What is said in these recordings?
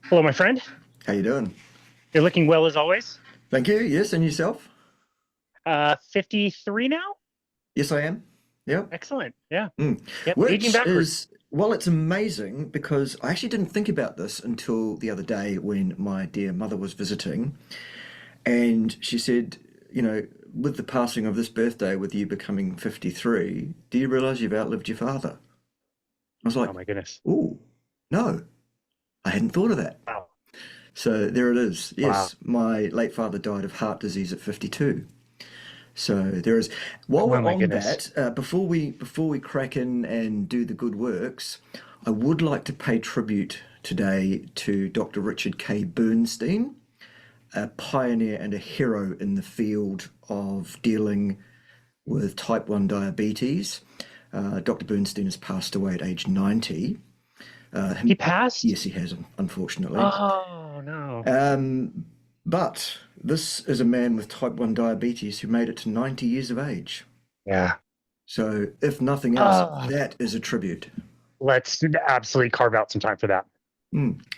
Hello, my friend. How you doing? You're looking well as always. Thank you. Yes, and yourself? 53 now? Yes, I am. Yep. Excellent. Yeah. Mm. Yep. Aging Which backwards. is, well, it's amazing because I actually didn't think about this until the other day when my dear mother was visiting, and she said, with the passing of this birthday, with you becoming 53, do you realize you've outlived your father? I was Oh like, my goodness. oh, no, I hadn't thought of that. Wow. So there it is. Wow. Yes, my late father died of heart disease at 52. So there is. While Oh we're my on goodness. that, before we crack in and do the good works, I would like to pay tribute today to Dr. Richard K. Bernstein, a pioneer and a hero in the field of dealing with type 1 diabetes. Dr. Bernstein has passed away at age 90. He passed? Yes, he has, unfortunately. Oh no. Um, but this is a man with type 1 diabetes who made it to 90 years of age. Yeah. So, if nothing else, Oh, that is a tribute. let's absolutely carve out some time for that.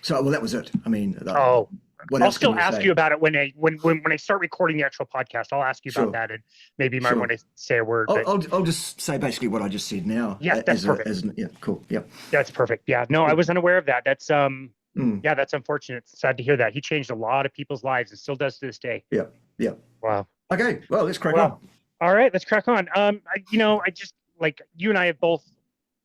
So, well, that was it. I mean, Oh, what I'll else can still you ask you say? about it when I start recording the actual podcast. I'll ask you about Sure, that and maybe you might sure. want to say a word, I'll, but I'll, I'll just say basically what I just said now yeah, that's perfect. yeah, cool. Yep. That's perfect. Yeah. No, I Cool. was unaware of that. Mm, Yeah, that's unfortunate. It's sad to hear that. He changed a lot of people's lives and still does to this day. yep. Yep. Wow. Okay. Well, let's crack on. Well, all right, let's crack on. I just like you and I have both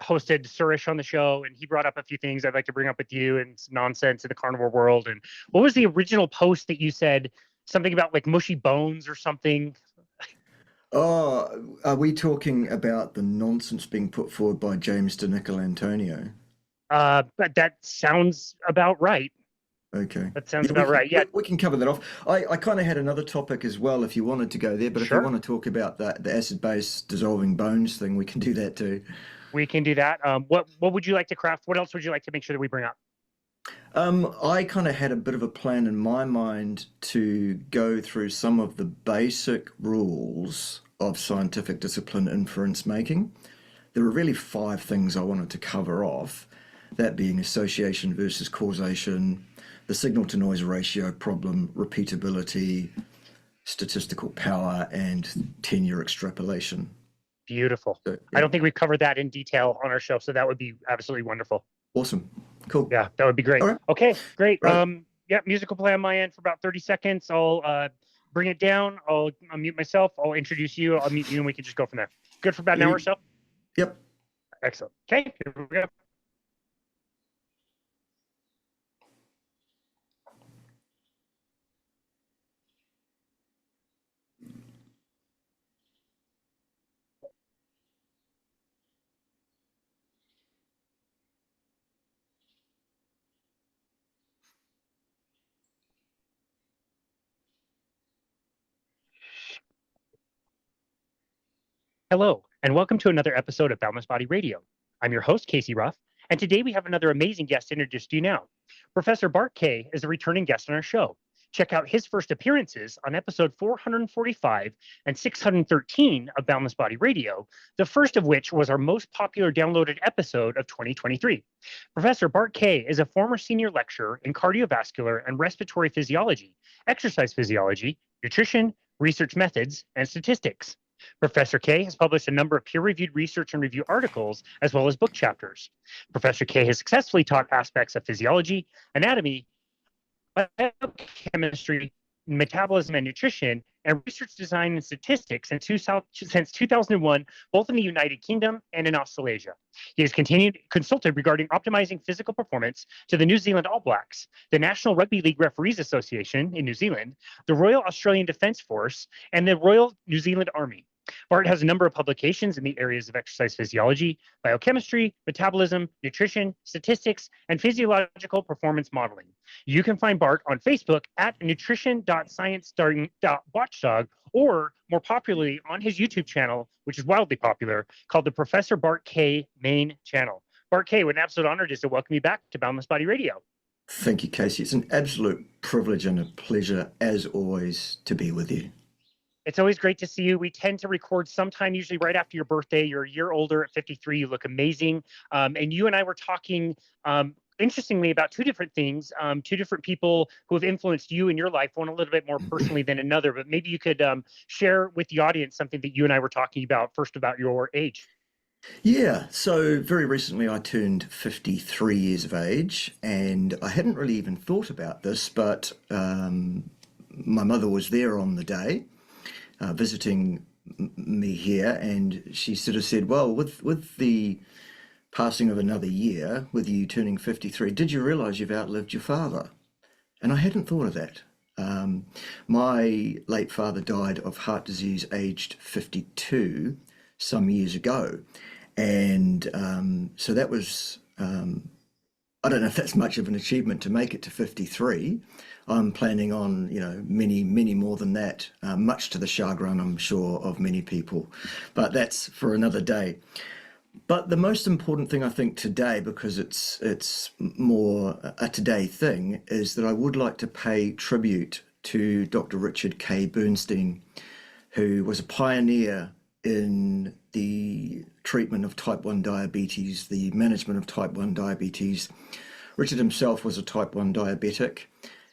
hosted Surish on the show, and he brought up a few things I'd like to bring up with you and some nonsense in the carnivore world. And what was the original post that you said something about like mushy bones or something? Oh, are we talking about the nonsense being put forward by James de Antonio? But that sounds about right. Okay. That sounds Yeah, we about can right. we, Yeah, we can cover that off. I kind of had another topic as well if you wanted to go there, but if you sure. want to talk about the acid base dissolving bones thing, we can do that too. We can do that. What would you like to craft? What else would you like to make sure that we bring up? I kind of had a bit of a plan in my mind to go through some of the basic rules of scientific discipline inference making. There were really five things I wanted to cover off, that being association versus causation, the signal to noise ratio problem, repeatability, statistical power, and tenure extrapolation. Beautiful. So, I yeah, don't think we've covered that in detail on our show, so that would be absolutely wonderful. awesome. Cool. Yeah, that would be great. All right. Okay, great. Right. Yeah, musical play on my end for about 30 seconds. I'll bring it down. I'll unmute myself. I'll introduce you. I'll mute you, and we can just go from there. Good for about an hour or so. Yep. Excellent. Okay, here we go. Hello, and welcome to another episode of Boundless Body Radio. I'm your host, Casey Ruff, and today we have another amazing guest to introduce to you now. Professor Bart Kay is a returning guest on our show. Check out his first appearances on episode 445 and 613 of Boundless Body Radio, the first of which was our most popular downloaded episode of 2023. Professor Bart Kay is a former senior lecturer in cardiovascular and respiratory physiology, exercise physiology, nutrition, research methods, and statistics. Professor Kay has published a number of peer-reviewed research and review articles, as well as book chapters. Professor Kay has successfully taught aspects of physiology, anatomy, biochemistry, metabolism and nutrition, and research design and statistics since 2001, both in the United Kingdom and in Australasia. He has consulted regarding optimizing physical performance to the New Zealand All Blacks, the National Rugby League Referees Association in New Zealand, the Royal Australian Defence Force, and the Royal New Zealand Army. Bart has a number of publications in the areas of exercise physiology, biochemistry, metabolism, nutrition, statistics, and physiological performance modeling. You can find Bart on Facebook at nutrition.science.watchdog, or more popularly on his YouTube channel, which is wildly popular, called the Professor Bart Kay main channel. Bart Kay, what an absolute honor just to welcome you back to Boundless Body Radio. Thank you, Casey. It's an absolute privilege and a pleasure, as always, to be with you. It's always great to see you. We tend to record sometime, usually right after your birthday. You're a year older at 53. You look amazing. And you and I were talking interestingly about two different things, two different people who have influenced you in your life, one a little bit more personally than another, but maybe you could share with the audience something that you and I were talking about first about your age. Yeah, so very recently I turned 53 years of age, and I hadn't really even thought about this, but my mother was there on the day visiting me here, and she sort of said, well, with the passing of another year, with you turning 53, did you realize you've outlived your father? And I hadn't thought of that. My late father died of heart disease aged 52 some years ago. And so that was, I don't know if that's much of an achievement to make it to 53. I'm planning on, many, many more than that, much to the chagrin, I'm sure, of many people. But that's for another day. But the most important thing I think today, because it's more a today thing, is that I would like to pay tribute to Dr. Richard K. Bernstein, who was a pioneer in the treatment of type 1 diabetes, the management of type 1 diabetes. Richard himself was a type 1 diabetic,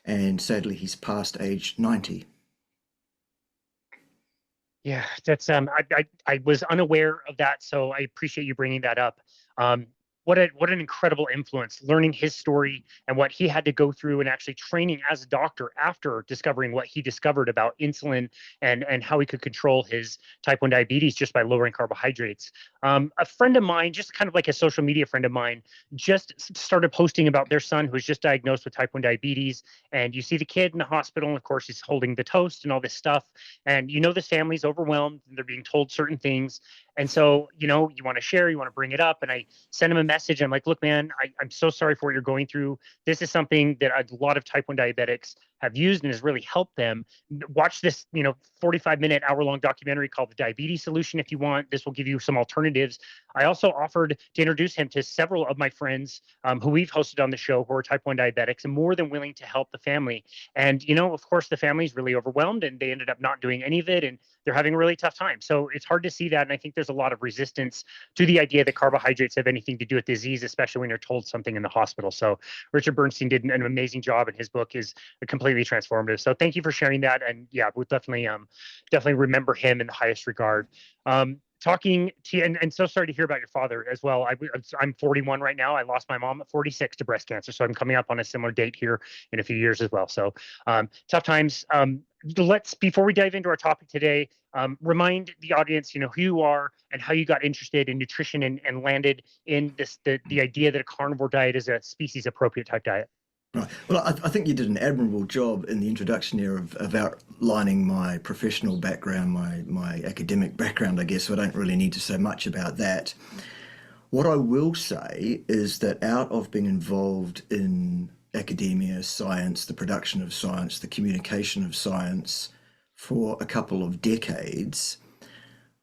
and sadly he's past age 90. Yeah, that's I was unaware of that, so I appreciate you bringing that up. What an incredible influence, learning his story and what he had to go through, and actually training as a doctor after discovering what he discovered about insulin and how he could control his type 1 diabetes just by lowering carbohydrates. A friend of mine, just kind of like a social media friend of mine, just started posting about their son who was just diagnosed with type 1 diabetes. And you see the kid in the hospital, and of course he's holding the toast and all this stuff. And this family's overwhelmed and they're being told certain things. And so, you want to share, you want to bring it up. And I sent him a message. I'm like, look, man, I'm so sorry for what you're going through. This is something that a lot of type 1 diabetics have used and has really helped them. Watch this, 45-minute, hour-long documentary called The Diabetes Solution if you want. This will give you some alternatives. I also offered to introduce him to several of my friends who we've hosted on the show who are type 1 diabetics, and more than willing to help the family. And, of course, the family's really overwhelmed and they ended up not doing any of it, and they're having a really tough time. So it's hard to see that. And I think there's a lot of resistance to the idea that carbohydrates have anything to do with disease, especially when you're told something in the hospital. So Richard Bernstein did an amazing job, and his book is completely transformative. So thank you for sharing that. And yeah, we'll definitely remember him in the highest regard. Talking to you, and so sorry to hear about your father as well. I'm 41 right now. I lost my mom at 46 to breast cancer, so I'm coming up on a similar date here in a few years as well. So tough times. Before we dive into our topic today, remind the audience, who you are and how you got interested in nutrition and landed in the idea that a carnivore diet is a species appropriate type diet. Right. Well, I think you did an admirable job in the introduction here of outlining my professional background, my academic background, I guess. So I don't really need to say much about that. What I will say is that out of being involved in academia, science, the production of science, the communication of science for a couple of decades,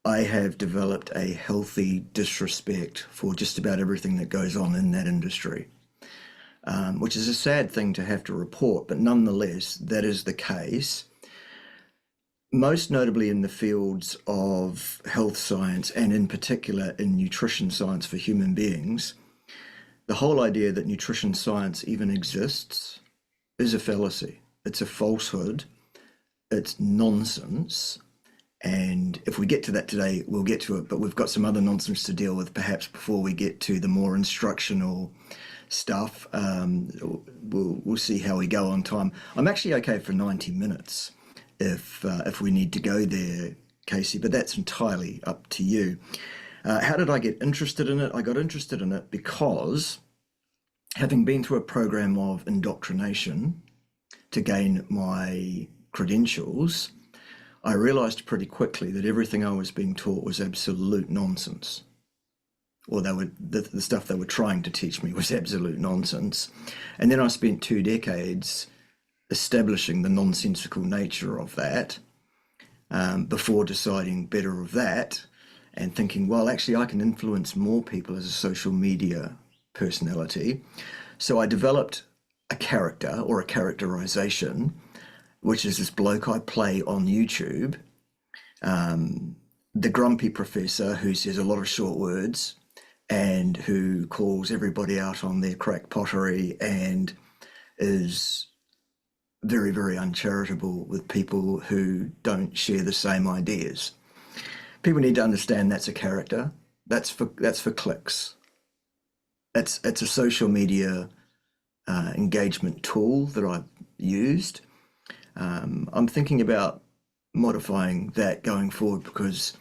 I have developed a healthy disrespect for just about everything that goes on in that industry. Which is a sad thing to have to report, but nonetheless, that is the case. Most notably in the fields of health science, and in particular in nutrition science for human beings, the whole idea that nutrition science even exists is a fallacy. It's a falsehood. It's nonsense. And if we get to that today, we'll get to it, but we've got some other nonsense to deal with perhaps before we get to the more instructional stuff. We'll see how we go on time. I'm actually okay for 90 minutes if we need to go there, Casey, but that's entirely up to you. How did I get interested in it? I got interested in it because, having been through a program of indoctrination to gain my credentials, I realized pretty quickly that everything I was being taught was absolute nonsense. Or the stuff they were trying to teach me was absolute nonsense. And then I spent 2 decades establishing the nonsensical nature of that before deciding better of that and thinking, well, actually I can influence more people as a social media personality. So I developed a character, or a characterization, which is this bloke I play on YouTube, the grumpy professor who says a lot of short words, and who calls everybody out on their crack pottery and is very, very uncharitable with people who don't share the same ideas. People need to understand that's a character. That's for clicks. It's a social media engagement tool that I've used. I'm thinking about modifying that going forward, because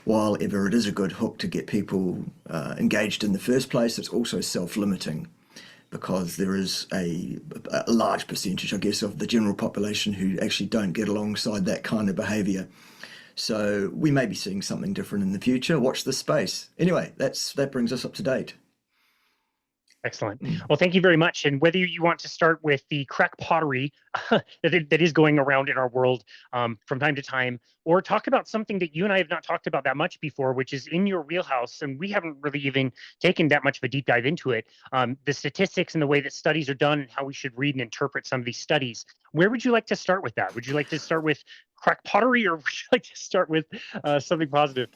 while ever it is a good hook to get people engaged in the first place, it's also self-limiting, because there is a large percentage, I guess, of the general population who actually don't get alongside that kind of behaviour. So we may be seeing something different in the future. Watch this space. Anyway, that brings us up to date. Excellent. Well, thank you very much. And whether you want to start with the crack pottery that is going around in our world from time to time, or talk about something that you and I have not talked about that much before, which is in your wheelhouse, and we haven't really even taken that much of a deep dive into it, the statistics and the way that studies are done and how we should read and interpret some of these studies. Where would you like to start with that? Would you like to start with crack pottery, or would you like to start with something positive?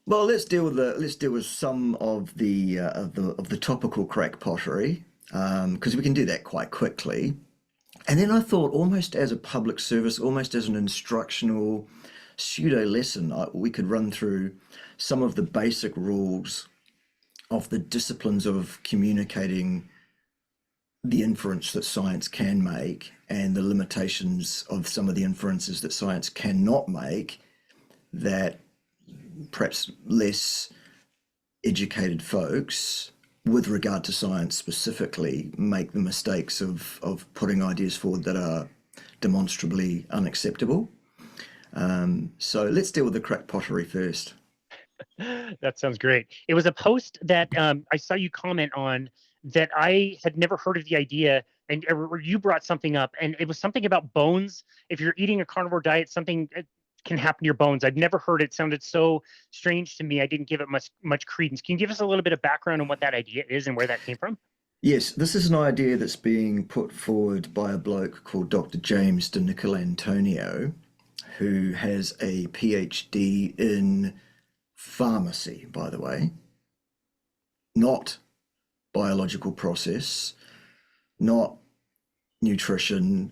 Well, let's deal with some of the topical crack pottery, because we can do that quite quickly. And then I thought, almost as a public service, almost as an instructional pseudo lesson, we could run through some of the basic rules of the disciplines of communicating the inference that science can make, and the limitations of some of the inferences that science cannot make, that perhaps less educated folks, with regard to science specifically, make the mistakes of putting ideas forward that are demonstrably unacceptable. So let's deal with the crack pottery first. That sounds great. It was a post that I saw you comment on that I had never heard of the idea, and you brought something up, and it was something about bones. If you're eating a carnivore diet, something can happen to your bones. I've never heard it. It sounded so strange to me. I didn't give it much credence. Can you give us a little bit of background on what that idea is and where that came from? Yes, this is an idea that's being put forward by a bloke called Dr. James de Nicolantonio, who has a PhD in pharmacy, by the way, not biological process, not nutrition,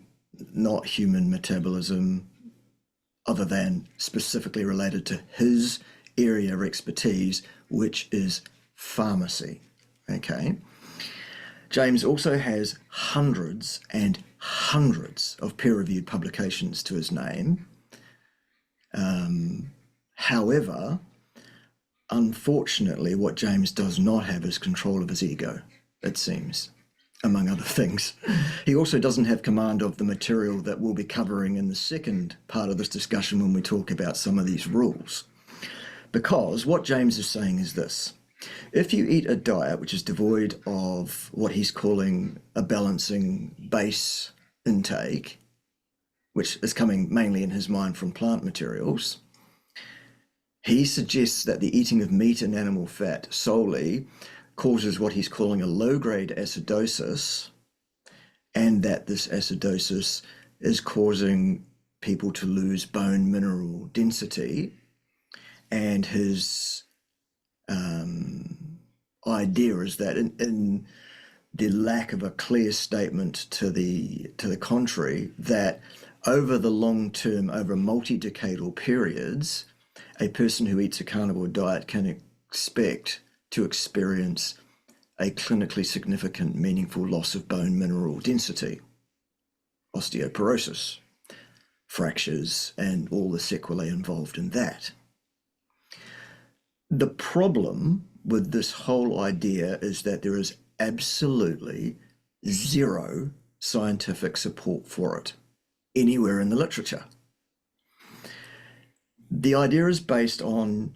not human metabolism, other than specifically related to his area of expertise, which is pharmacy. Okay. James also has hundreds and hundreds of peer-reviewed publications to his name. However, unfortunately, what James does not have is control of his ego, it seems, among other things. He also doesn't have command of the material that we'll be covering in the second part of this discussion when we talk about some of these rules. Because what James is saying is this: if you eat a diet which is devoid of what he's calling a balancing base intake, which is coming mainly in his mind from plant materials, he suggests that the eating of meat and animal fat solely causes what he's calling a low-grade acidosis, and that this acidosis is causing people to lose bone mineral density. And his idea is that in the lack of a clear statement to the contrary, that over the long term, over multi-decadal periods, a person who eats a carnivore diet can expect to experience a clinically significant, meaningful loss of bone mineral density, osteoporosis, fractures, and all the sequelae involved in that. The problem with this whole idea is that there is absolutely zero scientific support for it anywhere in the literature. The idea is based on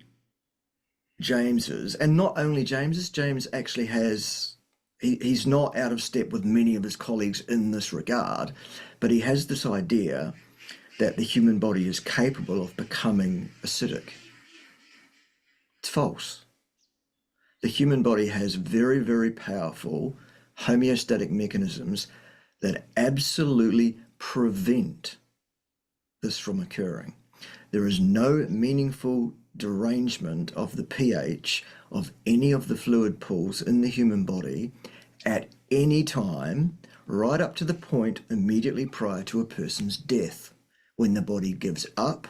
James's, and not only James's. James actually has, he's not out of step with many of his colleagues in this regard, but he has this idea that the human body is capable of becoming acidic. It's false. The human body has very, very powerful homeostatic mechanisms that absolutely prevent this from occurring. There is no meaningful derangement of the pH of any of the fluid pools in the human body at any time, right up to the point immediately prior to a person's death, when the body gives up,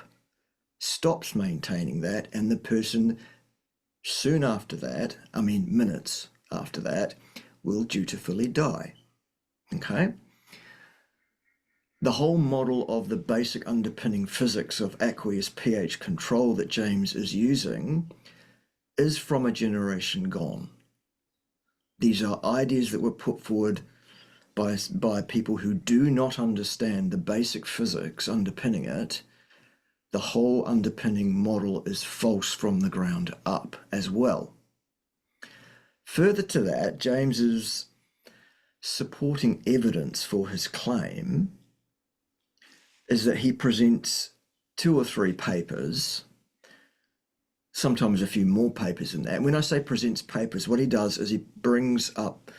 stops maintaining that, and the person soon after that, minutes after that, will dutifully die. Okay? The whole model of the basic underpinning physics of aqueous pH control that James is using is from a generation gone. These are ideas that were put forward by people who do not understand the basic physics underpinning it. The whole underpinning model is false from the ground up as well. Further to that, James is supporting evidence for his claim is that he presents 2 or 3 papers, sometimes a few more papers than that. And when I say presents papers, what he does is he brings up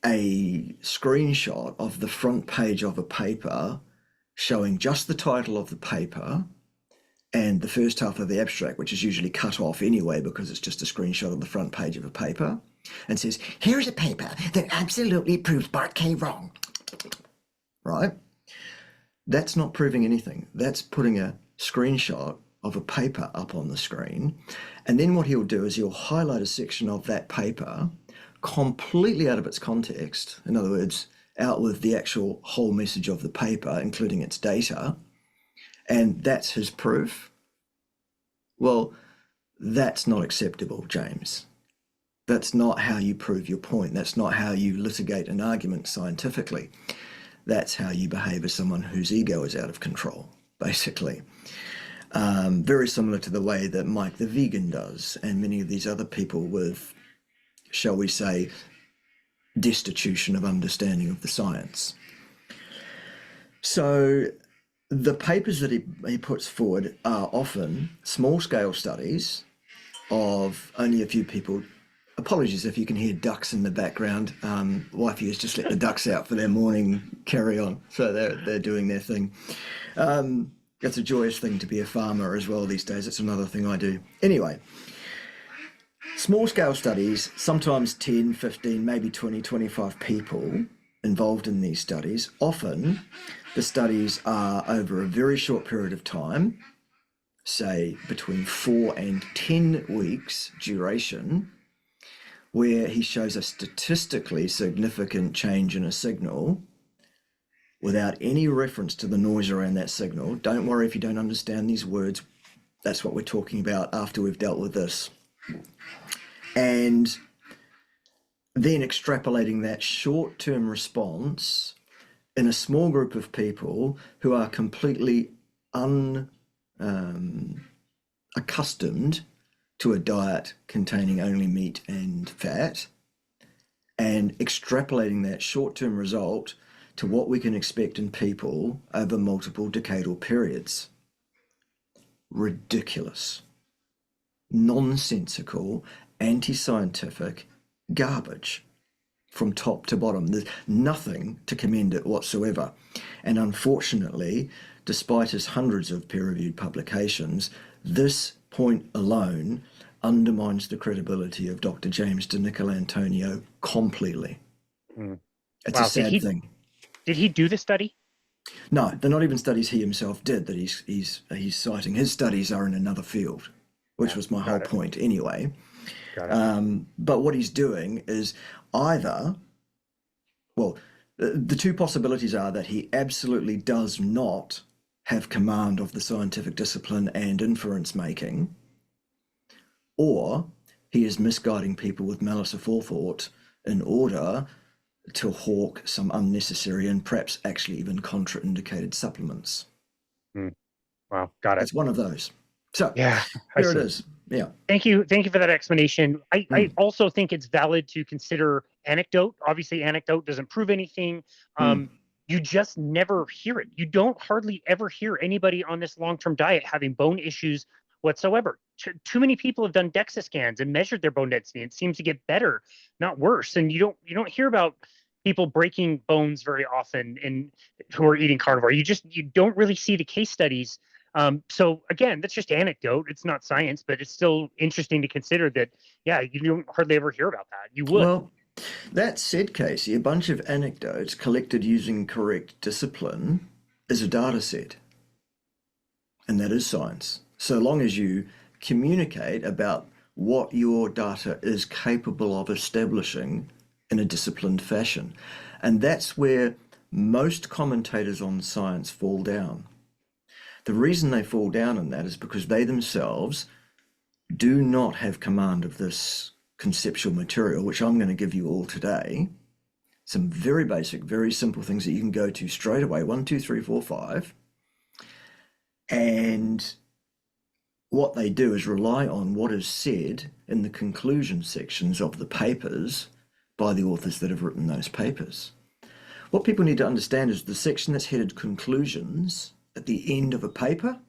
a screenshot of the front page of a paper showing just the title of the paper and the first half of the abstract, which is usually cut off anyway because it's just a screenshot of the front page of a paper, and says, here's a paper that absolutely proves Bart Kay wrong. Right? That's not proving anything. That's putting a screenshot of a paper up on the screen. And then what he'll do is he'll highlight a section of that paper completely out of its context. In other words, out with the actual whole message of the paper, including its data. And that's his proof. Well, that's not acceptable, James. That's not how you prove your point. That's not how you litigate an argument scientifically. That's how you behave as someone whose ego is out of control, basically. Very similar to the way that Mike the Vegan does, and many of these other people with, shall we say, destitution of understanding of the science. So the papers that he puts forward are often small-scale studies of only a few people. Apologies if you can hear ducks in the background. Wifey has just let the ducks out for their morning carry on, so they're doing their thing. It's a joyous thing to be a farmer as well these days. It's another thing I do. Anyway, small-scale studies, sometimes 10, 15, maybe 20, 25 people involved in these studies. Often the studies are over a very short period of time, say between 4 and 10 weeks duration, where he shows a statistically significant change in a signal without any reference to the noise around that signal. Don't worry if you don't understand these words. That's what we're talking about after we've dealt with this. And then extrapolating that short-term response in a small group of people who are completely unaccustomed to a diet containing only meat and fat, and extrapolating that short-term result to what we can expect in people over multiple decadal periods. Ridiculous, nonsensical, anti-scientific garbage from top to bottom. There's nothing to commend it whatsoever. And unfortunately, despite his hundreds of peer-reviewed publications, this point alone undermines the credibility of Dr. James de Nicolantonio completely. It's a sad thing. Did he do the study? No, they're not even studies he himself did that he's citing. His studies are in another field, which was my whole point anyway. But what he's doing is either, well, the two possibilities are that he absolutely does not have command of the scientific discipline and inference making, or he is misguiding people with malice aforethought in order to hawk some unnecessary and perhaps actually even contraindicated supplements. Wow, got it. It's one of those. So yeah, here it is. Yeah. Thank you for that explanation. I also think it's valid to consider anecdote. Obviously, anecdote doesn't prove anything. You just never hear it. You don't hardly ever hear anybody on this long-term diet having bone issues whatsoever. Too many people have done DEXA scans and measured their bone density. It seems to get better, not worse. And you don't hear about people breaking bones very often who are eating carnivore. You don't really see the case studies So again, that's just anecdote. It's not science, but it's still interesting to consider that, yeah, you don't hardly ever hear about that. You would. Well, that said, Casey, a bunch of anecdotes collected using correct discipline is a data set, and that is science. So long as you communicate about what your data is capable of establishing in a disciplined fashion. And that's where most commentators on science fall down. The reason they fall down in that is because they themselves do not have command of this conceptual material, which I'm going to give you all today. Some very basic, very simple things that you can go to straight away, 1, 2, 3, 4, 5. And what they do is rely on what is said in the conclusion sections of the papers by the authors that have written those papers. What people need to understand is the section that's headed conclusions at the end of a paper,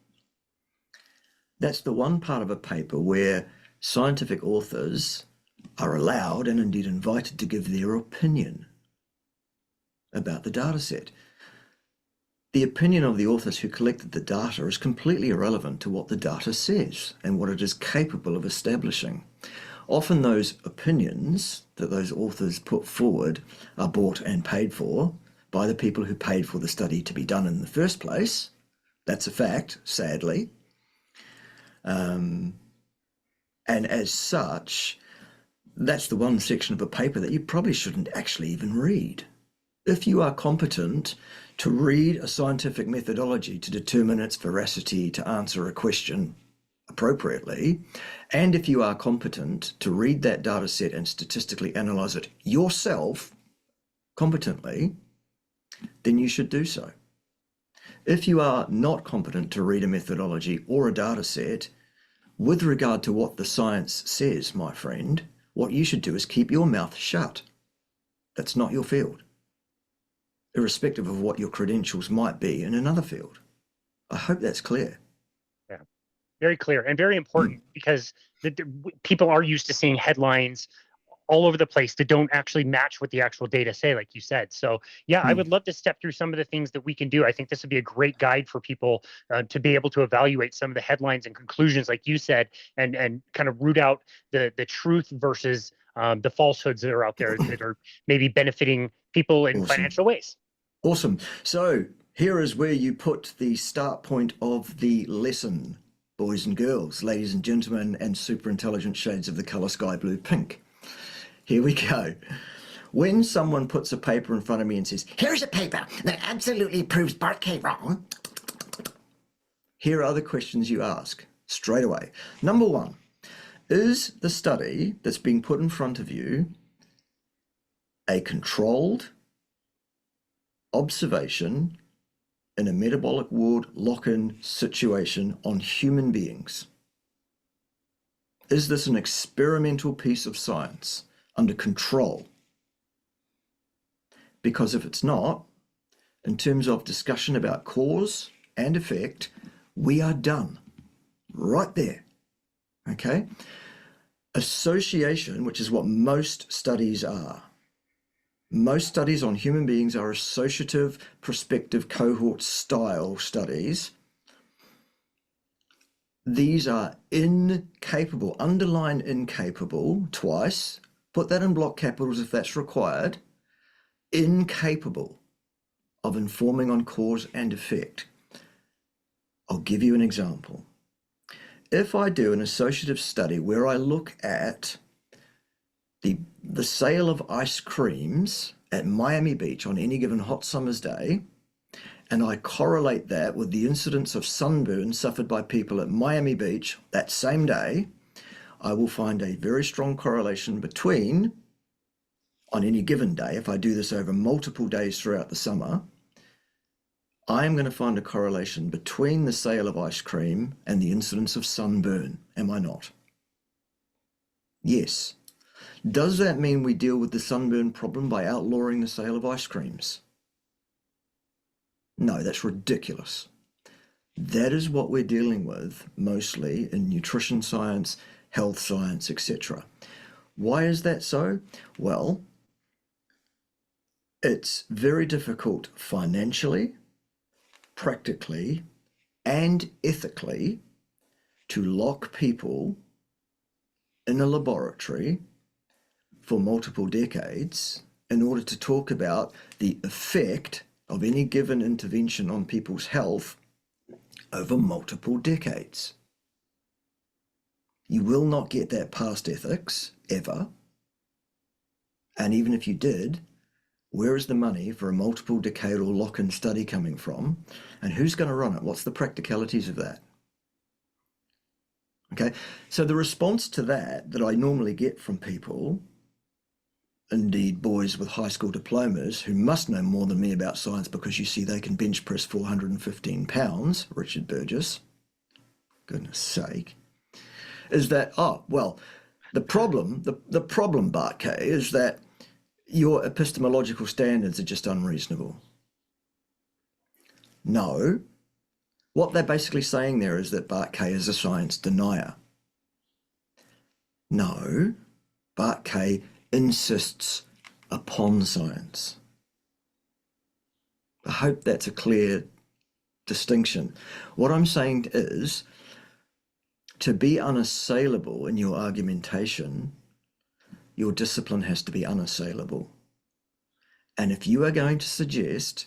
that's the one part of a paper where scientific authors are allowed and indeed invited to give their opinion about the data set. The opinion of the authors who collected the data is completely irrelevant to what the data says and what it is capable of establishing. Often those opinions that those authors put forward are bought and paid for by the people who paid for the study to be done in the first place. That's a fact, sadly. And as such, that's the one section of a paper that you probably shouldn't actually even read. If you are competent to read a scientific methodology to determine its veracity, to answer a question appropriately, and if you are competent to read that data set and statistically analyze it yourself competently, then you should do so. If you are not competent to read a methodology or a data set, with regard to what the science says, my friend, what you should do is keep your mouth shut. That's not your field, irrespective of what your credentials might be in another field. I hope that's clear. Yeah, very clear and very important because people are used to seeing headlines all over the place that don't actually match what the actual data say, like you said. So yeah, I would love to step through some of the things that we can do. I think this would be a great guide for people to be able to evaluate some of the headlines and conclusions, like you said, and kind of root out the truth versus the falsehoods that are out there that are maybe benefiting people in financial ways. Awesome. So here is where you put the start point of the lesson, boys and girls, ladies and gentlemen, and super intelligent shades of the color sky blue pink. Here we go. When someone puts a paper in front of me and says, here's a paper that absolutely proves Bart Kay wrong, here are the questions you ask straight away. Number one, is the study that's being put in front of you a controlled observation in a metabolic ward lock-in situation on human beings? Is this an experimental piece of science under control? Because if it's not, in terms of discussion about cause and effect, we are done right there. Okay? Association, which is what most studies are. Most studies on human beings are associative, prospective, cohort style studies. These are incapable, underline incapable twice, put that in block capitals if that's required, incapable of informing on cause and effect. I'll give you an example. If I do an associative study where I look at the sale of ice creams at Miami Beach on any given hot summer's day, and I correlate that with the incidence of sunburn suffered by people at Miami Beach that same day, I will find a very strong correlation between, on any given day, if I do this over multiple days throughout the summer, I am going to find a correlation between the sale of ice cream and the incidence of sunburn, am I not? Yes. Does that mean we deal with the sunburn problem by outlawing the sale of ice creams? No, that's ridiculous. That is what we're dealing with mostly in nutrition science, health science, etc. Why is that so? Well, it's very difficult financially, practically, and ethically to lock people in a laboratory for multiple decades in order to talk about the effect of any given intervention on people's health over multiple decades. You will not get that past ethics, ever. And even if you did, where is the money for a multiple decadal lock-in study coming from? And who's going to run it? What's the practicalities of that? Okay, so the response to that I normally get from people, indeed boys with high school diplomas who must know more than me about science because you see they can bench press 415 pounds, Richard Burgess, goodness sake, is that, the problem, Bart Kay, is that your epistemological standards are just unreasonable. No. What they're basically saying there is that Bart Kay is a science denier. No. Bart Kay insists upon science. I hope that's a clear distinction. What I'm saying is, to be unassailable in your argumentation, your discipline has to be unassailable. And if you are going to suggest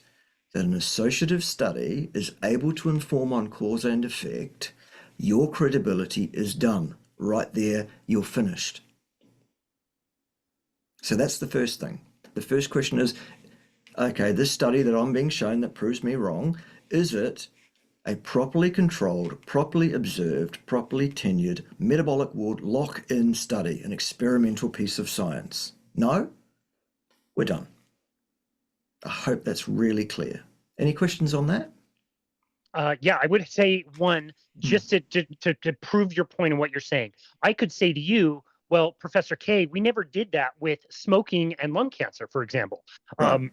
that an associative study is able to inform on cause and effect, your credibility is done. Right there, you're finished. So that's the first thing. The first question is, okay, this study that I'm being shown that proves me wrong, is it a properly controlled, properly observed, properly tenured metabolic ward lock-in study, an experimental piece of science? No? We're done. I hope that's really clear. Any questions on that? Yeah, I would say one, just to prove your point and what you're saying. I could say to you, well, Professor Kay, we never did that with smoking and lung cancer, for example. Right.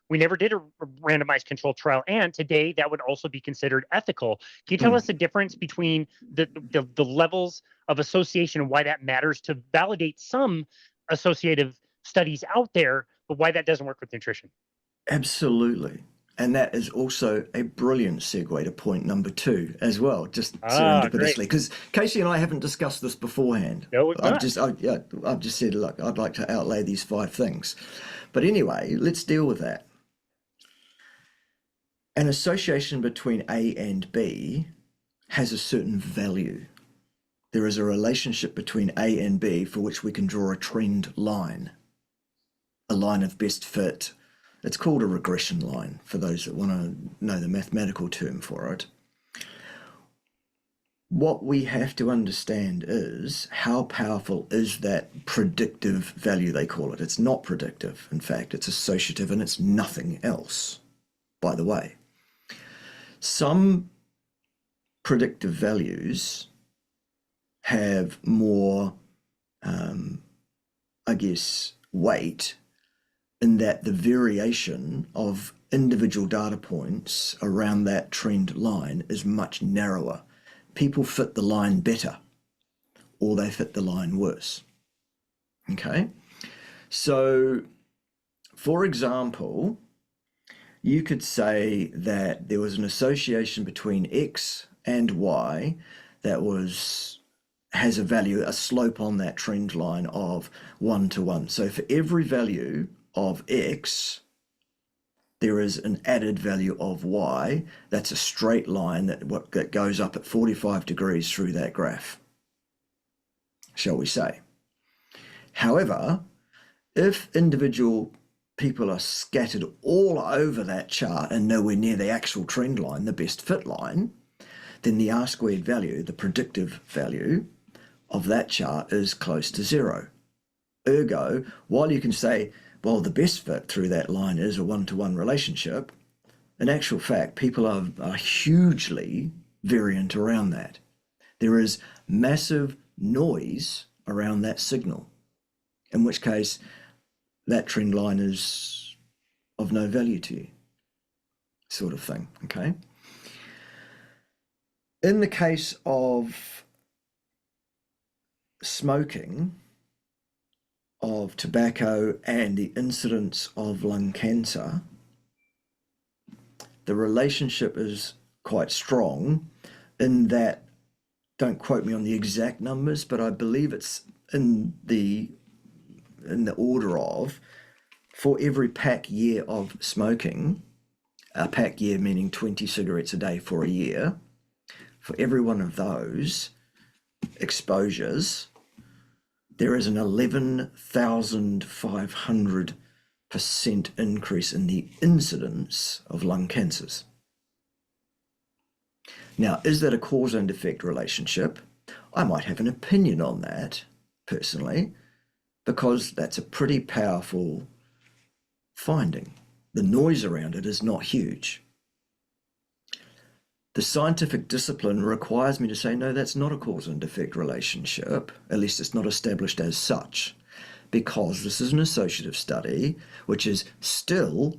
We never did a randomized controlled trial, and today that would also be considered ethical. Can you tell us the difference between the levels of association and why that matters to validate some associative studies out there, but why that doesn't work with nutrition? Absolutely. And that is also a brilliant segue to point number 2 as well, just Great. serendipitously, because Casey and I haven't discussed this beforehand. No, we've not. I've just said, look, I'd like to outlay these 5 things. But anyway, let's deal with that. An association between A and B has a certain value. There is a relationship between A and B for which we can draw a trend line, a line of best fit. It's called a regression line for those that want to know the mathematical term for it. What we have to understand is how powerful is that predictive value, they call it. It's not predictive. In fact, it's associative and it's nothing else, by the way. Some predictive values have more, weight in that the variation of individual data points around that trend line is much narrower. People fit the line better, or they fit the line worse. Okay? So, for example, you could say that there was an association between X and Y that has a value, a slope on that trend line of 1 to 1. So for every value of X, there is an added value of Y. That's a straight line that goes up at 45 degrees through that graph, shall we say. However, if individual people are scattered all over that chart and nowhere near the actual trend line, the best fit line, then the R-squared value, the predictive value of that chart, is close to 0. Ergo, while you can say, well, the best fit through that line is a 1-to-1 relationship, in actual fact, people are hugely variant around that. There is massive noise around that signal, in which case that trend line is of no value to you, sort of thing, okay? In the case of smoking, of tobacco, and the incidence of lung cancer, the relationship is quite strong in that, don't quote me on the exact numbers, but I believe it's in the order of, for every pack year of smoking, a pack year meaning 20 cigarettes a day for a year, for every one of those exposures, there is an 11,500% increase in the incidence of lung cancers. Now, is that a cause and effect relationship? I might have an opinion on that, personally, because that's a pretty powerful finding. The noise around it is not huge. The scientific discipline requires me to say, no, that's not a cause and effect relationship, at least it's not established as such, because this is an associative study which is still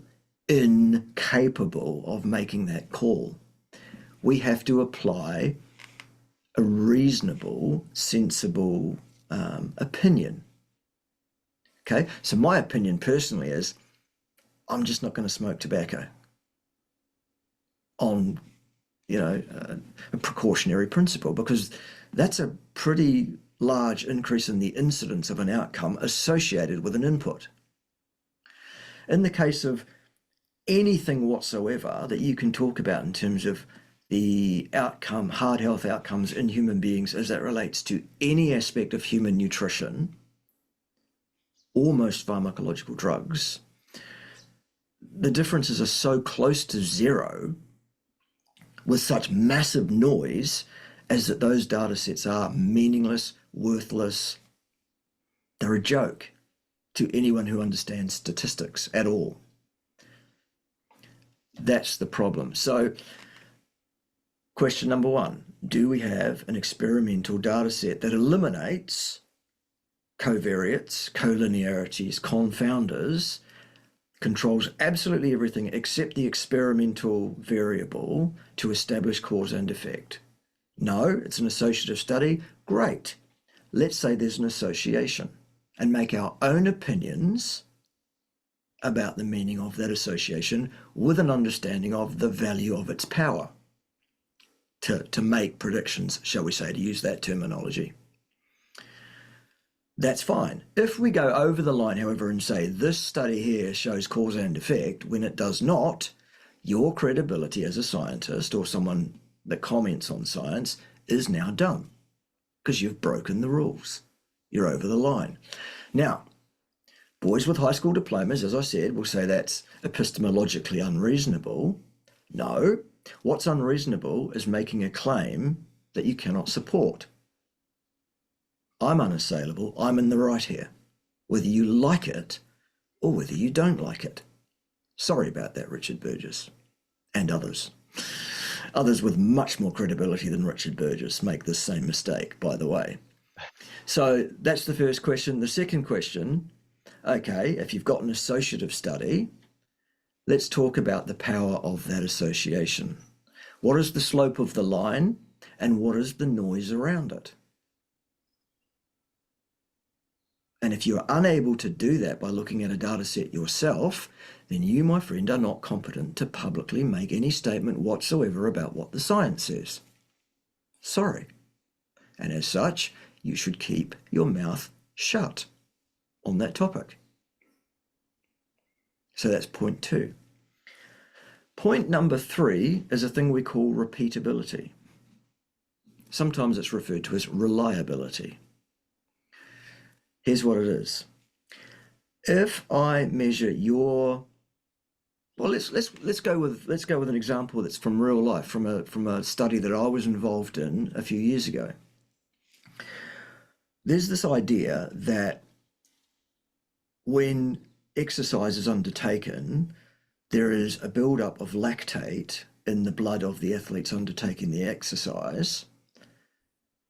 incapable of making that call. We have to apply a reasonable, sensible opinion. Okay, so my opinion personally is I'm just not going to smoke tobacco on, a precautionary principle, because that's a pretty large increase in the incidence of an outcome associated with an input. In the case of anything whatsoever that you can talk about in terms of the outcome, hard health outcomes in human beings as that relates to any aspect of human nutrition or most pharmacological drugs, the differences are so close to zero with such massive noise as that those data sets are meaningless, worthless. They're a joke to anyone who understands statistics at all. That's the problem. So question number one, do we have an experimental data set that eliminates covariates, collinearities, confounders, controls absolutely everything except the experimental variable to establish cause and effect? No, it's an associative study. Great. Let's say there's an association and make our own opinions about the meaning of that association with an understanding of the value of its power to make predictions, shall we say, to use that terminology. That's fine. If we go over the line, however, and say this study here shows cause and effect when it does not, your credibility as a scientist or someone that comments on science is now done because you've broken the rules. You're over the line. Now, boys with high school diplomas, as I said, will say that's epistemologically unreasonable. No, what's unreasonable is making a claim that you cannot support. I'm unassailable. I'm in the right here, whether you like it or whether you don't like it. Sorry about that, Richard Burgess, and others. Others with much more credibility than Richard Burgess make this same mistake, by the way. So that's the first question. The second question, okay, if you've got an associative study, let's talk about the power of that association. What is the slope of the line and what is the noise around it? And if you're unable to do that by looking at a data set yourself, then you, my friend, are not competent to publicly make any statement whatsoever about what the science says. Sorry. And as such, you should keep your mouth shut on that topic. So that's point two. Point number three is a thing we call repeatability. Sometimes it's referred to as reliability. Here's what it is. If I measure your, well, let's go with an example that's from real life, from a study that I was involved in a few years ago. There's this idea that when exercise is undertaken, there is a buildup of lactate in the blood of the athletes undertaking the exercise,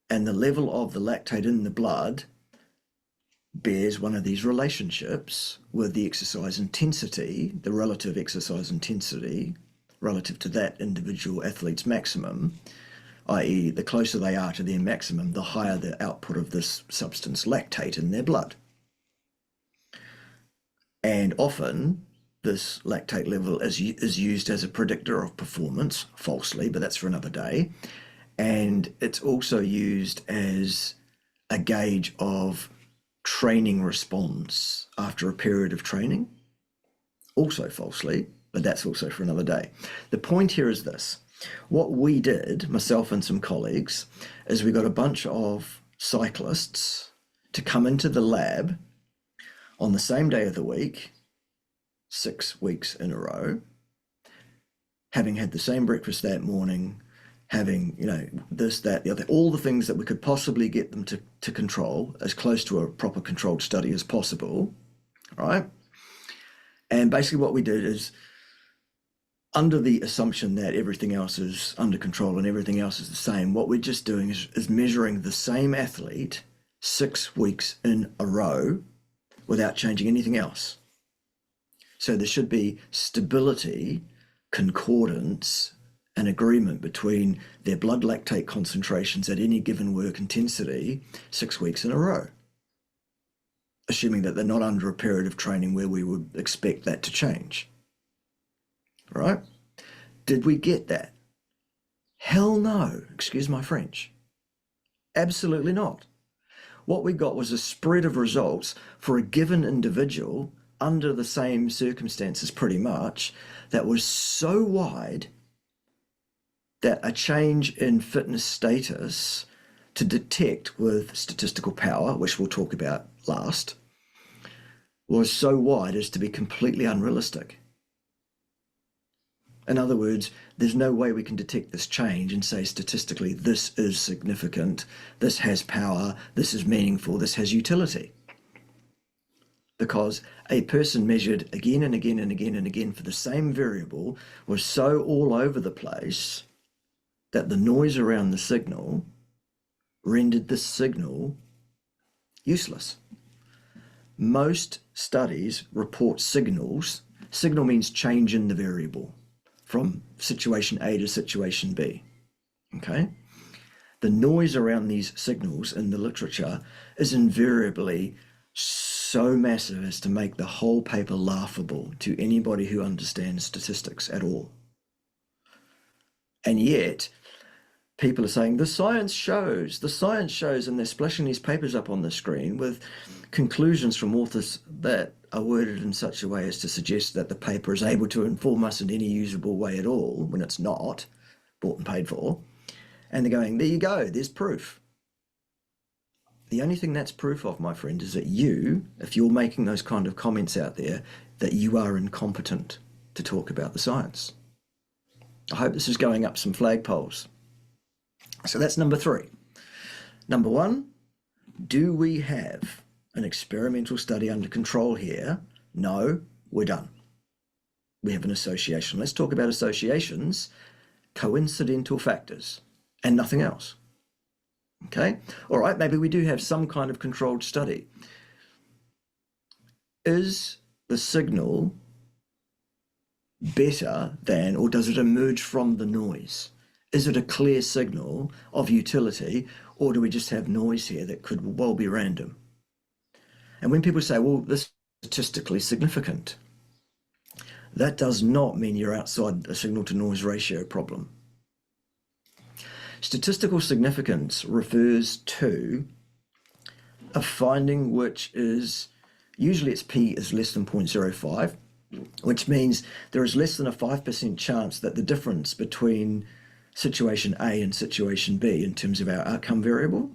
and the level of the lactate in the blood bears one of these relationships with the exercise intensity, the relative exercise intensity relative to that individual athlete's maximum, i.e. the closer they are to their maximum, the higher the output of this substance lactate in their blood. And often this lactate level is used as a predictor of performance, falsely, but that's for another day. And it's also used as a gauge of training response after a period of training. Also falsely, but that's also for another day. The point here is this. What we did, myself and some colleagues, is we got a bunch of cyclists to come into the lab on the same day of the week, 6 weeks in a row, having had the same breakfast that morning, having, this, that, the other, all the things that we could possibly get them to control as close to a proper controlled study as possible, right? And basically what we did is, under the assumption that everything else is under control and everything else is the same, what we're just doing is measuring the same athlete 6 weeks in a row without changing anything else. So there should be stability, concordance, and agreement between their blood lactate concentrations at any given work intensity 6 weeks in a row, assuming that they're not under a period of training where we would expect that to change. Right? Did we get that? Hell no, excuse my French. Absolutely not. What we got was a spread of results for a given individual under the same circumstances pretty much that was so wide that a change in fitness status to detect with statistical power, which we'll talk about last, was so wide as to be completely unrealistic. In other words, there's no way we can detect this change and say statistically this is significant, this has power, this is meaningful, this has utility. Because a person measured again and again and again and again for the same variable was so all over the place that the noise around the signal rendered the signal useless. Most studies report signals. Signal means change in the variable from situation A to situation B, okay? The noise around these signals in the literature is invariably so massive as to make the whole paper laughable to anybody who understands statistics at all. And yet, people are saying, the science shows, and they're splashing these papers up on the screen with conclusions from authors that are worded in such a way as to suggest that the paper is able to inform us in any usable way at all, when it's not, bought and paid for. And they're going, there you go, there's proof. The only thing that's proof of, my friend, is that you, if you're making those kind of comments out there, that you are incompetent to talk about the science. I hope this is going up some flagpoles. So that's number 3. Number 1, do we have an experimental study under control here? No, we're done. We have an association. Let's talk about associations, coincidental factors, and nothing else. Okay, all right, maybe we do have some kind of controlled study. Is the signal better than, or does it emerge from the noise? Is it a clear signal of utility, or do we just have noise here that could well be random? And when people say, well, this is statistically significant, that does not mean you're outside a signal-to-noise ratio problem. Statistical significance refers to a finding which is, usually its p is less than 0.05, which means there is less than a 5% chance that the difference between situation A and situation B in terms of our outcome variable,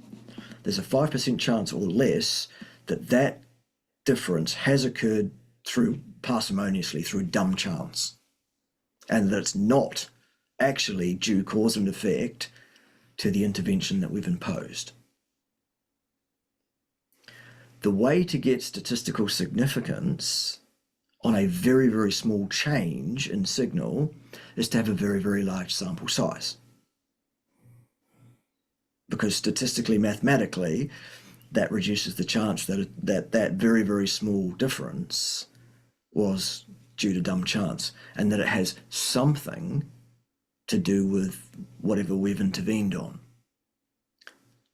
there's a 5% chance or less that that difference has occurred through parsimoniously, through dumb chance, and that it's not actually due cause and effect to the intervention that we've imposed. The way to get statistical significance on a very, very small change in signal is to have a very, very large sample size. Because statistically, mathematically, that reduces the chance that that very, very small difference was due to dumb chance, and that it has something to do with whatever we've intervened on.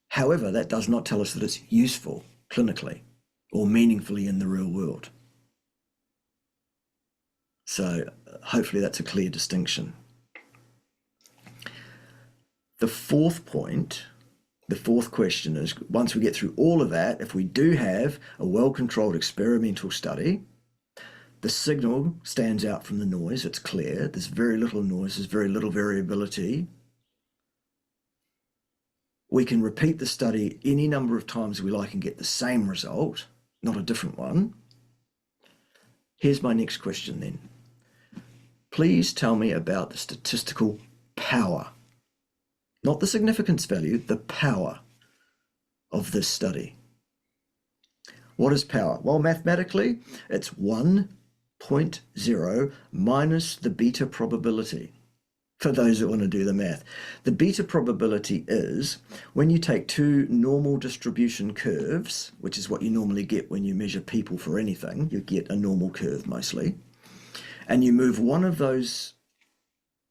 However, that does not tell us that it's useful clinically or meaningfully in the real world. So hopefully that's a clear distinction. The fourth point, the fourth question is, once we get through all of that, if we do have a well-controlled experimental study, the signal stands out from the noise, it's clear, there's very little noise, there's very little variability. We can repeat the study any number of times we like and get the same result, not a different one. Here's my next question then. Please tell me about the statistical power, not the significance value, the power of this study. What is power? Well, mathematically, it's 1.0 minus the beta probability. For those that want to do the math, the beta probability is when you take two normal distribution curves, which is what you normally get when you measure people for anything, you get a normal curve mostly, and you move one of those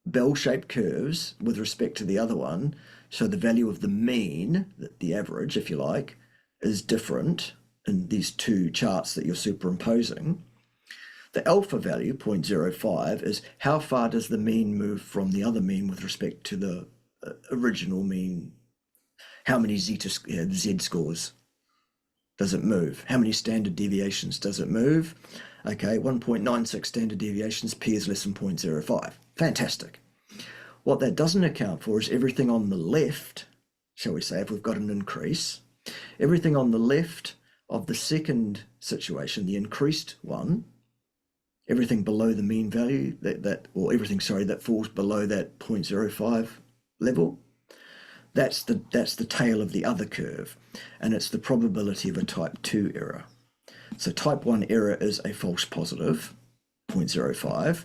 bell-shaped curves with respect to the other one, so the value of the mean, the average, if you like, is different in these two charts that you're superimposing. The alpha value, 0.05, is how far does the mean move from the other mean with respect to the original mean? How many Z scores does it move? How many standard deviations does it move? Okay, 1.96 standard deviations, P is less than 0.05. Fantastic. What that doesn't account for is everything on the left, shall we say, if we've got an increase, everything on the left of the second situation, the increased one, everything below the mean value, that falls below that 0.05 level, that's the tail of the other curve, and it's the probability of a type 2 error. So type 1 error is a false positive, 0.05.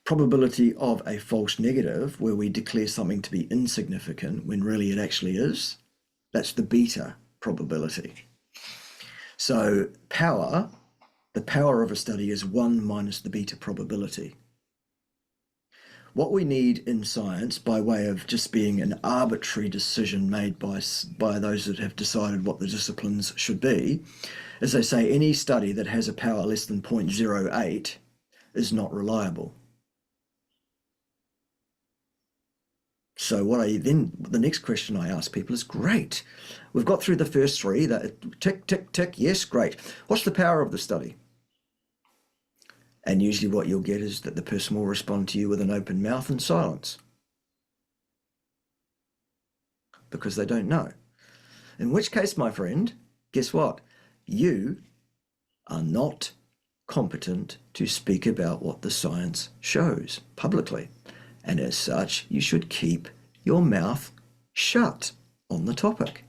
Probability of a false negative, where we declare something to be insignificant when really it actually is, that's the beta probability. So power, the power of a study is 1 minus the beta probability. What we need in science, by way of just being an arbitrary decision made by those that have decided what the disciplines should be, is they say any study that has a power less than 0.08 is not reliable. So the next question I ask people is, great, we've got through the first three, that tick, tick, tick, yes, great. What's the power of the study? And usually what you'll get is that the person will respond to you with an open mouth and silence, because they don't know. In which case, my friend, guess what? You are not competent to speak about what the science shows publicly. And as such, you should keep your mouth shut on the topic.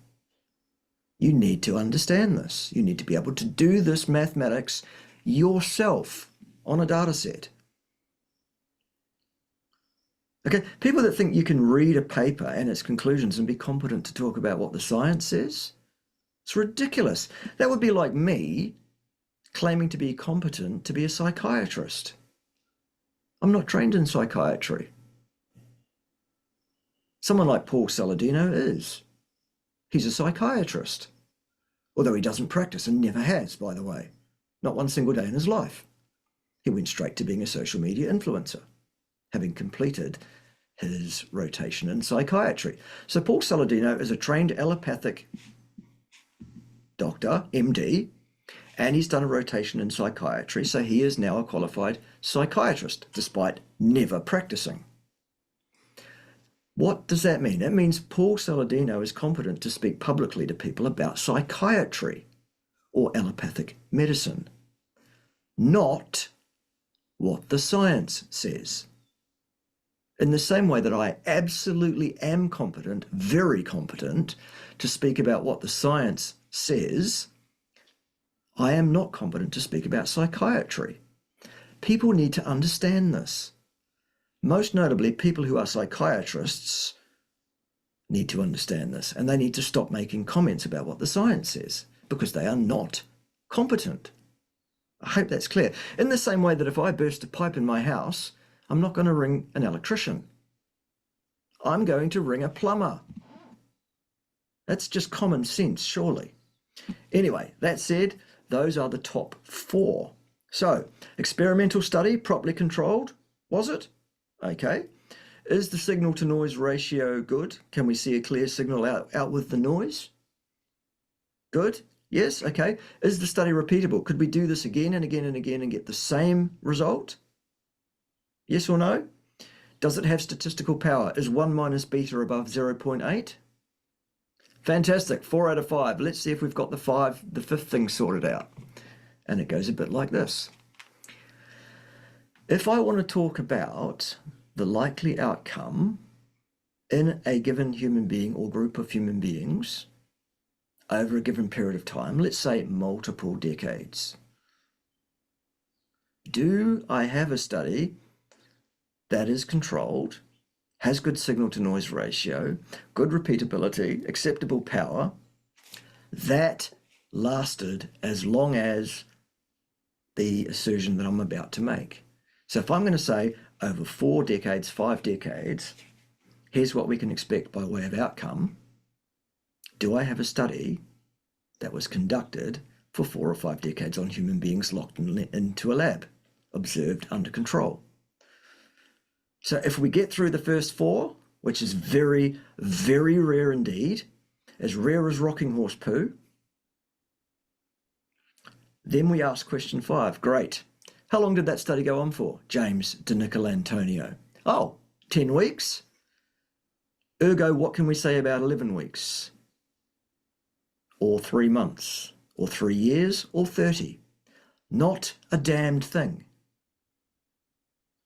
You need to understand this. You need to be able to do this mathematics yourself on a data set. Okay, people that think you can read a paper and its conclusions and be competent to talk about what the science says, it's ridiculous. That would be like me claiming to be competent to be a psychiatrist. I'm not trained in psychiatry. Someone like Paul Saladino is. He's a psychiatrist, although he doesn't practice and never has, by the way, not one single day in his life. He went straight to being a social media influencer, having completed his rotation in psychiatry. So Paul Saladino is a trained allopathic doctor, MD, and he's done a rotation in psychiatry, so he is now a qualified psychiatrist, despite never practicing. What does that mean? That means Paul Saladino is competent to speak publicly to people about psychiatry or allopathic medicine, not what the science says. In the same way that I absolutely am competent, very competent, to speak about what the science says, I am not competent to speak about psychiatry. People need to understand this. Most notably, people who are psychiatrists need to understand this, and they need to stop making comments about what the science says, because they are not competent. I hope that's clear. In the same way that if I burst a pipe in my house, I'm not going to ring an electrician. I'm going to ring a plumber. That's just common sense, surely. Anyway, that said, those are the top 4. So, experimental study, properly controlled, was it? Okay. Is the signal to noise ratio good? Can we see a clear signal out with the noise? Good. Yes. Okay. Is the study repeatable? Could we do this again and again and again and get the same result? Yes or no? Does it have statistical power? Is 1 minus beta above 0.8? Fantastic. 4 out of 5. Let's see if we've got the fifth thing sorted out. And it goes a bit like this. If I want to talk about the likely outcome in a given human being or group of human beings over a given period of time, let's say multiple decades, do I have a study that is controlled, has good signal to noise ratio, good repeatability, acceptable power, that lasted as long as the assertion that I'm about to make? So if I'm going to say over 4 decades, 5 decades, here's what we can expect by way of outcome, do I have a study that was conducted for 4 or 5 decades on human beings locked into a lab, observed under control? So if we get through the first 4, which is very, very rare indeed, as rare as rocking horse poo, then we ask question 5. Great. How long did that study go on for? James de Nicolantonio. Oh, 10 weeks. Ergo, what can we say about 11 weeks? Or 3 months? Or 3 years? Or 30? Not a damned thing.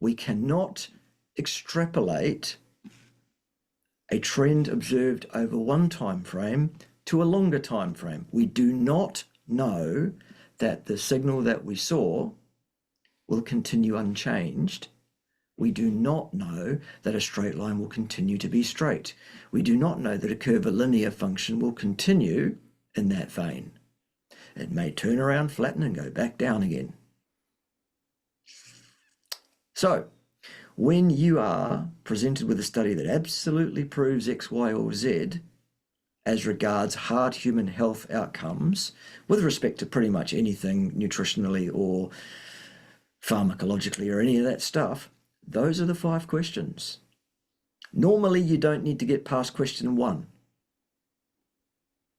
We cannot extrapolate a trend observed over one time frame to a longer time frame. We do not know that the signal that we saw will continue unchanged. We do not know that a straight line will continue to be straight. We do not know that a curvilinear function will continue in that vein. It may turn around, flatten, and go back down again. So, when you are presented with a study that absolutely proves X, Y, or Z as regards hard human health outcomes with respect to pretty much anything nutritionally or pharmacologically or any of that stuff, those are the 5 questions. Normally, you don't need to get past question 1.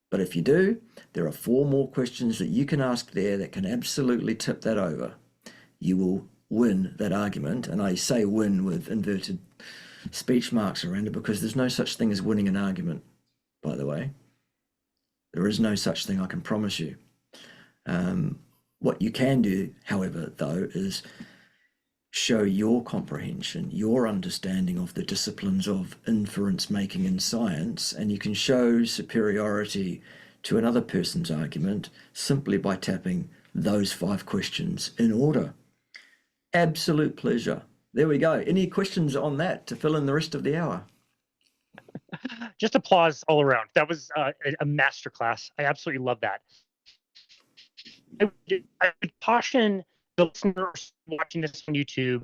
But if you do, there are 4 more questions that you can ask there that can absolutely tip that over. You will win that argument, and I say win with inverted speech marks around it because there's no such thing as winning an argument, by the way. There is no such thing, I can promise you. What you can do, however, though, is show your comprehension, your understanding of the disciplines of inference making in science, and you can show superiority to another person's argument simply by tapping those 5 questions in order. Absolute pleasure. There we go. Any questions on that to fill in the rest of the hour? Just applause all around. That was a masterclass. I absolutely love that. I would caution the listeners watching this on YouTube,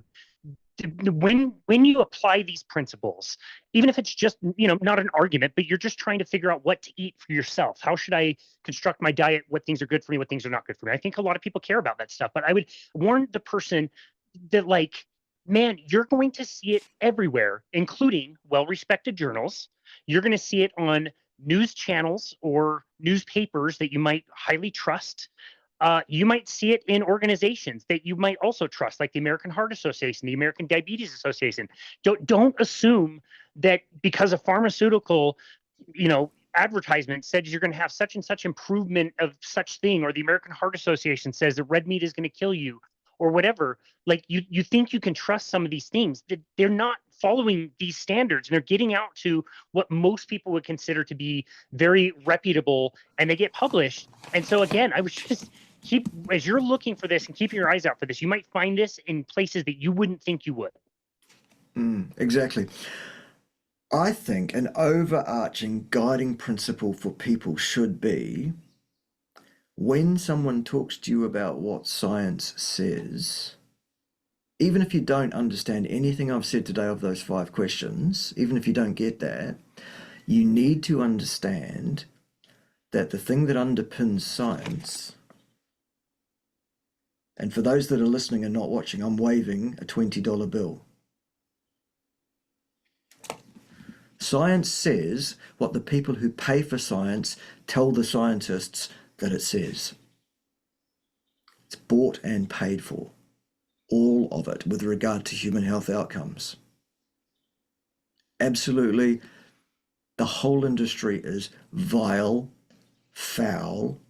when you apply these principles, even if it's just, not an argument, but you're just trying to figure out what to eat for yourself. How should I construct my diet? What things are good for me? What things are not good for me? I think a lot of people care about that stuff, but I would warn the person that, man, you're going to see it everywhere, including well-respected journals. You're going to see it on news channels or newspapers that you might highly trust. You might see it in organizations that you might also trust, like the American Heart Association, the American Diabetes Association. Don't assume that because a pharmaceutical, advertisement says you're going to have such and such improvement of such thing, or the American Heart Association says that red meat is going to kill you, or whatever. You think you can trust some of these things. They're not following these standards, and they're getting out to what most people would consider to be very reputable, and they get published. And so again, I was just as you're looking for this and keeping your eyes out for this, you might find this in places that you wouldn't think you would. Exactly. I think an overarching guiding principle for people should be, when someone talks to you about what science says, even if you don't understand anything I've said today of those 5 questions, even if you don't get that, you need to understand that the thing that underpins science, and for those that are listening and not watching, I'm waving a $20 bill. science says what the people who pay for science tell the scientists that it says. It's bought and paid for, all of it, with regard to human health outcomes. Absolutely, the whole industry is vile, foul,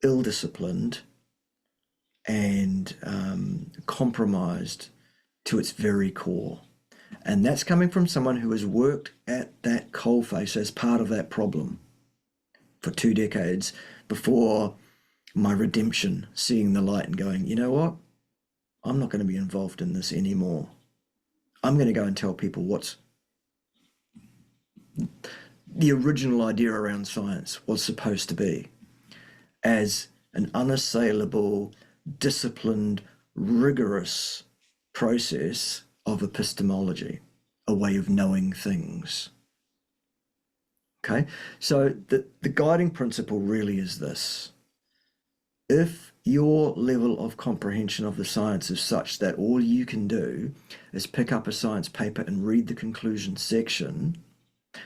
ill-disciplined, and compromised to its very core. And that's coming from someone who has worked at that coalface as part of that problem for 2 decades before my redemption, seeing the light and going, you know what? I'm not going to be involved in this anymore. I'm going to go and tell people what's the original idea around science was supposed to be, as an unassailable, disciplined, rigorous process of epistemology, a way of knowing things. Okay, so the guiding principle really is this. If your level of comprehension of the science is such that all you can do is pick up a science paper and read the conclusion section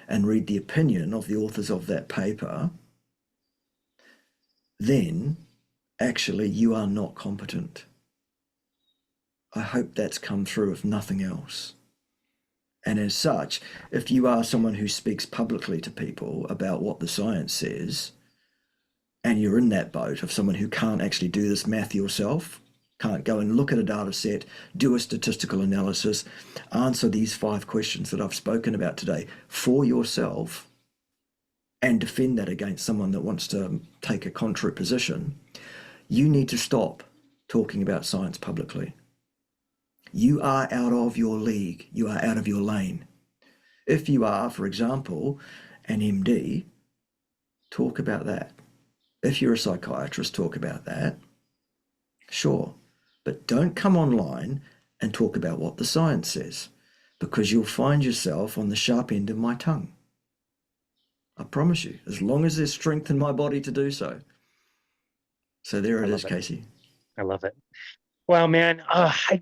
and read the opinion of the authors of that paper, then actually you are not competent. I hope that's come through, if nothing else. And as such, if you are someone who speaks publicly to people about what the science says, and you're in that boat of someone who can't actually do this math yourself, can't go and look at a data set, do a statistical analysis, answer these 5 questions that I've spoken about today for yourself, and defend that against someone that wants to take a contrary position, you need to stop talking about science publicly. You are out of your league. You are out of your lane. If you are, for example, an MD, talk about that. If you're a psychiatrist, talk about that. Sure. But don't come online and talk about what the science says, because you'll find yourself on the sharp end of my tongue. I promise you, as long as there's strength in my body to do so. So there it is, Casey. I love it. Well, man, I'm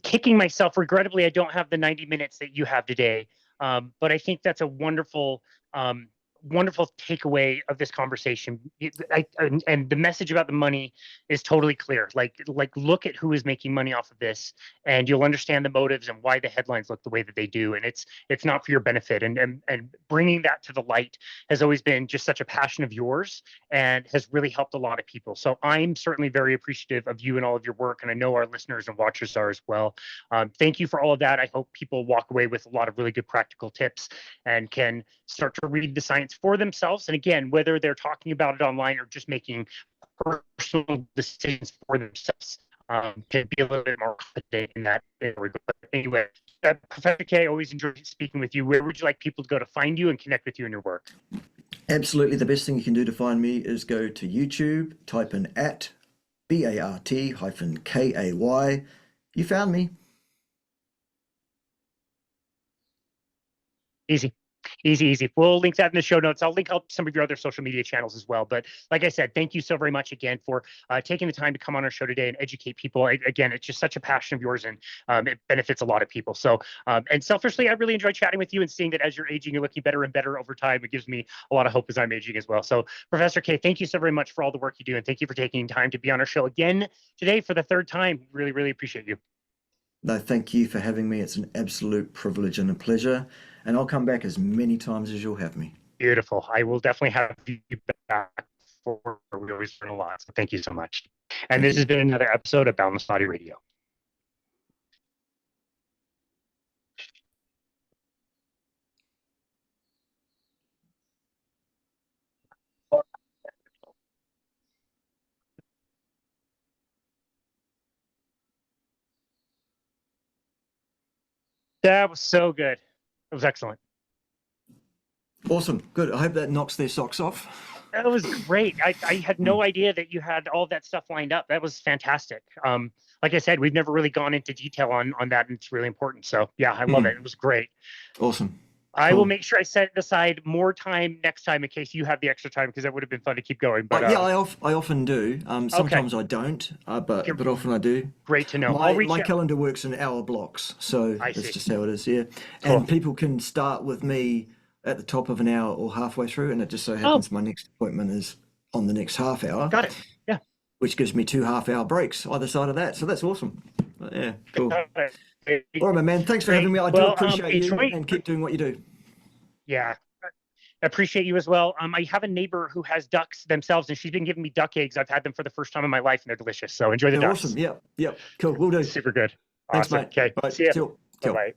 kicking myself. Regrettably, I don't have the 90 minutes that you have today. But I think that's a wonderful wonderful takeaway of this conversation. And the message about the money is totally clear. Like look at who is making money off of this, and you'll understand the motives and why the headlines look the way that they do. And it's not for your benefit. And bringing that to the light has always been just such a passion of yours, and has really helped a lot of people. So I'm certainly very appreciative of you and all of your work, and I know our listeners and watchers are as well. Thank you for all of that. I hope people walk away with a lot of really good practical tips and can start to read the science for themselves. And again, whether they're talking about it online or just making personal decisions for themselves, can be a little bit more confident in that regard. But anyway, Professor Kay, always enjoyed speaking with you. Where would you like people to go to find you and connect with you and your work? Absolutely. The best thing you can do to find me is go to YouTube, type in at BART-KAY. You found me. Easy. We'll link that in the show notes. I'll link up some of your other social media channels as well. But like I said, thank you so very much again for taking the time to come on our show today and educate people. Again, it's just such a passion of yours, and it benefits a lot of people. So, and selfishly, I really enjoyed chatting with you and seeing that as you're aging, you're looking better and better over time. It gives me a lot of hope as I'm aging as well. So, Professor Kay, thank you so very much for all the work you do, and thank you for taking time to be on our show again today for the 3rd time. Really, really appreciate you. No, thank you for having me. It's an absolute privilege and a pleasure. And I'll come back as many times as you'll have me. Beautiful. I will definitely have you back for we always learn a lot. So thank you so much. And this has been another episode of Boundless Body Radio. That was so good. It was excellent. Awesome. Good. I hope that knocks their socks off. That was great. I had no idea that you had all that stuff lined up. That was fantastic. Like I said, we've never really gone into detail on that, and it's really important. So yeah, I love it. It was great. Awesome. I will Cool. make sure I set aside more time next time in case you have the extra time, because that would have been fun to keep going. But Yeah, I often do. Sometimes I don't, but often I do. Great to know. I'll reach My out. calendar works in hour blocks, so I that's see. just how it is. Yeah, Cool. and people can start with me at the top of an hour or halfway through, and it just so happens my next appointment is on the next half hour. Got it. Yeah. Which gives me 2 half-hour breaks either side of that. So that's awesome. Yeah, cool. All right, my man. Thanks for having me. I do appreciate you, and keep doing what you do. Yeah. Appreciate you as well. I have a neighbor who has ducks themselves, and she's been giving me duck eggs. I've had them for the first time in my life, and they're delicious. So enjoy the ducks. Awesome. Yep. Cool. We'll do. Super good. Thanks, Awesome. mate. Okay. Bye. See ya. Ciao. Bye-bye.